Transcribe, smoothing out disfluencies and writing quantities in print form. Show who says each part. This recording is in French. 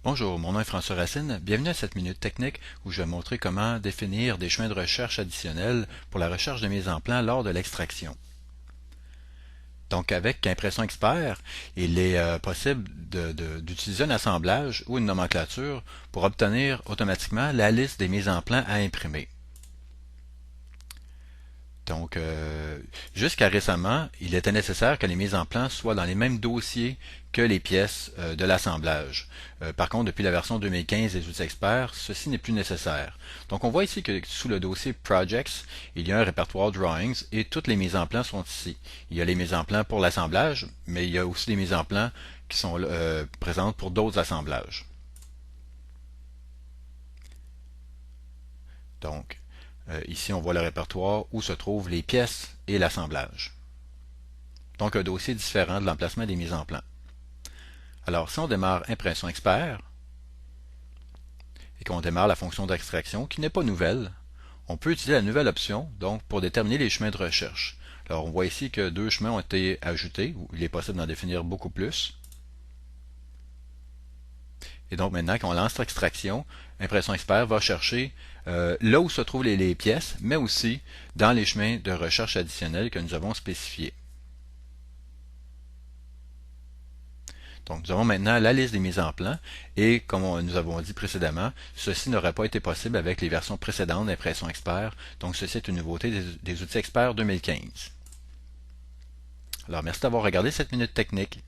Speaker 1: Bonjour, mon nom est François Racine. Bienvenue à cette minute technique où je vais montrer comment définir des chemins de recherche additionnels pour la recherche de mise en plan lors de l'extraction. Donc avec Impression Expert, il est possible d'utiliser un assemblage ou une nomenclature pour obtenir automatiquement la liste des mises en plan à imprimer. Donc, jusqu'à récemment, il était nécessaire que les mises en plan soient dans les mêmes dossiers que les pièces de l'assemblage. Par contre, depuis la version 2015 des outils experts, ceci n'est plus nécessaire. Donc, on voit ici que sous le dossier Projects, il y a un répertoire Drawings et toutes les mises en plan sont ici. Il y a les mises en plan pour l'assemblage, mais il y a aussi des mises en plan qui sont présentes pour d'autres assemblages. Donc, ici, on voit le répertoire où se trouvent les pièces et l'assemblage. Donc, un dossier différent de l'emplacement des mises en plan. Alors, si on démarre Impression Expert et qu'on démarre la fonction d'extraction, qui n'est pas nouvelle, on peut utiliser la nouvelle option donc pour déterminer les chemins de recherche. Alors, on voit ici que deux chemins ont été ajoutés, où il est possible d'en définir beaucoup plus. Et donc maintenant, quand on lance l'extraction, Impression Expert va chercher là où se trouvent les pièces, mais aussi dans les chemins de recherche additionnels que nous avons spécifiés. Donc nous avons maintenant la liste des mises en plan et comme nous avons dit précédemment, ceci n'aurait pas été possible avec les versions précédentes d'Impression Expert. Donc ceci est une nouveauté des outils experts 2015. Alors merci d'avoir regardé cette minute technique.